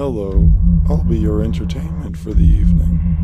Hello, I'll be your entertainment for the evening.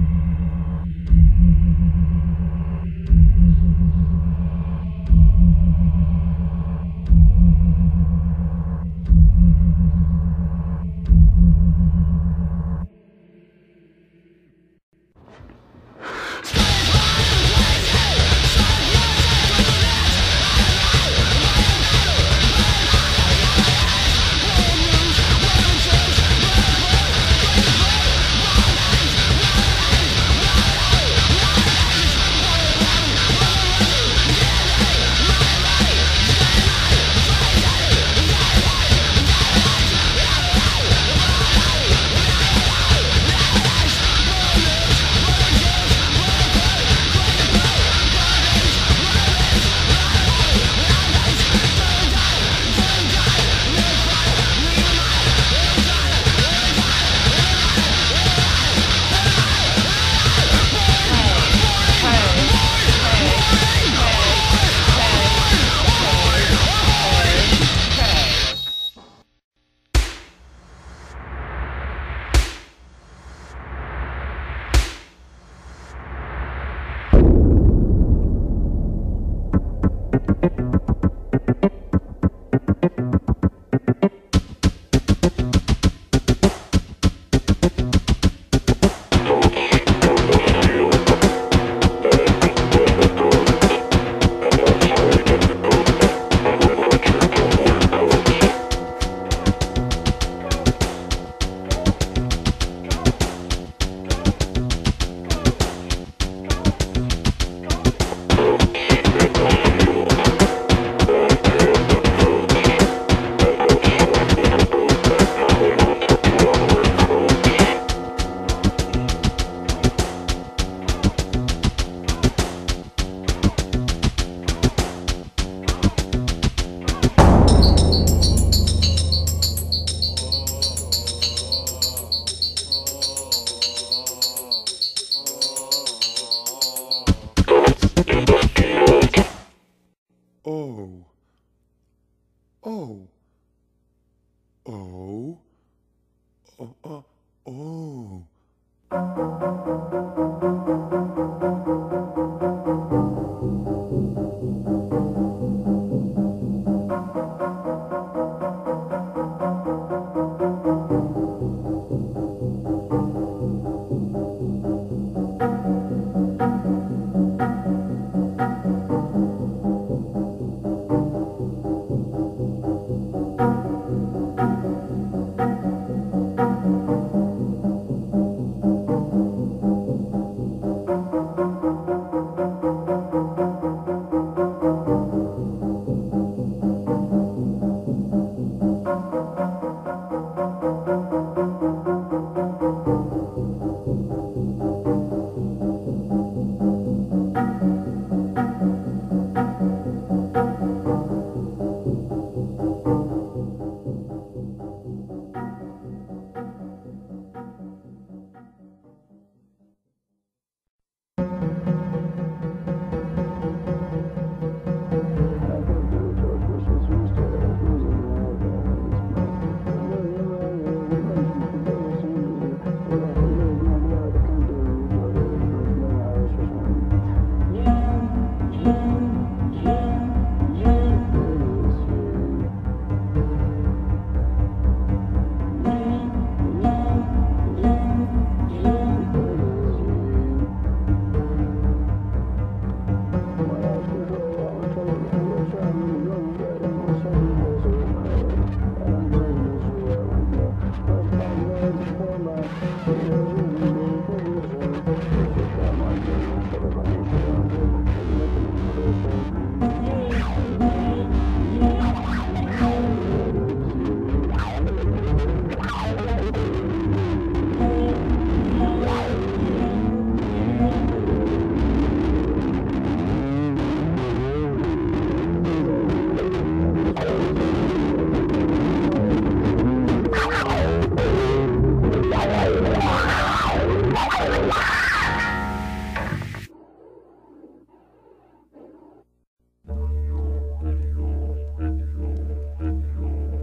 Oh. Oh. Oh. Oh.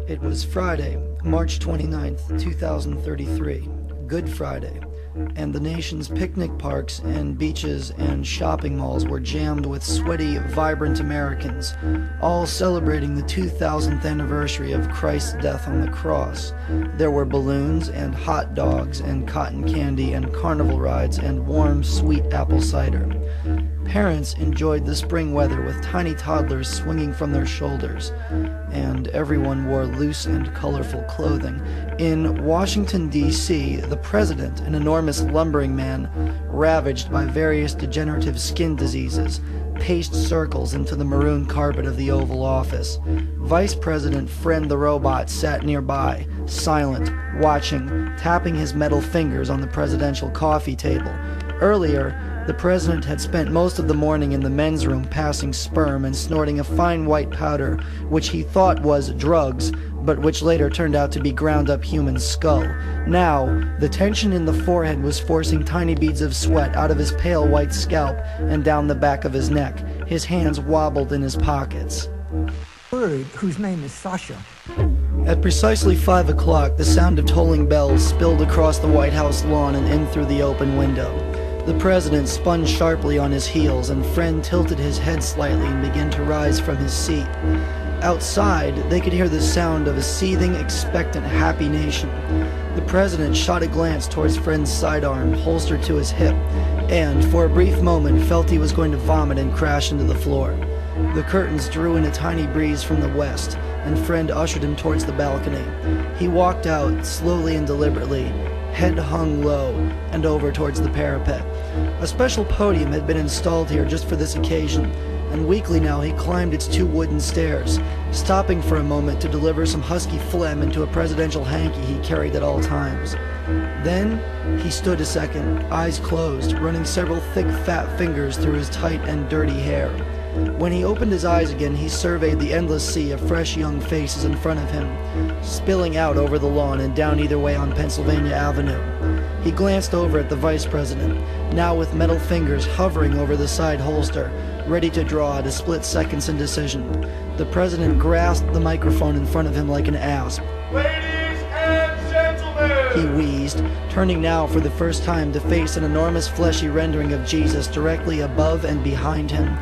It was Friday, March 29th, 2033, Good Friday, and the nation's picnic parks and beaches and shopping malls were jammed with sweaty, vibrant Americans, all celebrating the 2000th anniversary of Christ's death on the cross. There were balloons and hot dogs and cotton candy and carnival rides and warm, sweet apple cider. Parents enjoyed the spring weather with tiny toddlers swinging from their shoulders, and everyone wore loose and colorful clothing. In Washington, D.C., the president, an enormous lumbering man, ravaged by various degenerative skin diseases, paced circles into the maroon carpet of the Oval Office. Vice President Friend the Robot sat nearby, silent, watching, tapping his metal fingers on the presidential coffee table. Earlier, the president had spent most of the morning in the men's room passing sperm and snorting a fine white powder which he thought was drugs, but which later turned out to be ground-up human skull. Now, the tension in the forehead was forcing tiny beads of sweat out of his pale white scalp and down the back of his neck. His hands wobbled in his pockets. Bird, whose name is Sasha. At precisely 5 o'clock, the sound of tolling bells spilled across the White House lawn and in through the open window. The president spun sharply on his heels, and Friend tilted his head slightly and began to rise from his seat. Outside, they could hear the sound of a seething, expectant, happy nation. The president shot a glance towards Friend's sidearm, holstered to his hip, and, for a brief moment, felt he was going to vomit and crash into the floor. The curtains drew in a tiny breeze from the west, and Friend ushered him towards the balcony. He walked out, slowly and deliberately, head hung low, and over towards the parapet. A special podium had been installed here just for this occasion, and weakly now he climbed its 2 wooden stairs, stopping for a moment to deliver some husky phlegm into a presidential hanky he carried at all times. Then he stood a second, eyes closed, running several thick, fat fingers through his tight and dirty hair. When he opened his eyes again, he surveyed the endless sea of fresh young faces in front of him, spilling out over the lawn and down either way on Pennsylvania Avenue. He glanced over at the vice president, now with metal fingers hovering over the side holster, ready to draw at a split second's indecision. The president grasped the microphone in front of him like an asp. Ladies and gentlemen! He wheezed, turning now for the first time to face an enormous fleshy rendering of Jesus directly above and behind him,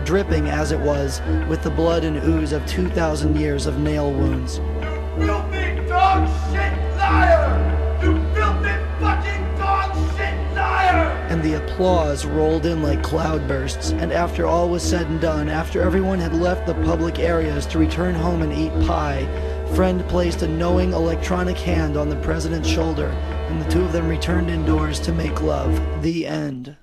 dripping as it was with the blood and ooze of 2,000 years of nail wounds. You filthy dog shit liar! You filthy fucking dog shit liar! And the applause rolled in like cloudbursts, and after all was said and done, after everyone had left the public areas to return home and eat pie, Friend placed a knowing electronic hand on the president's shoulder, and the two of them returned indoors to make love. The end.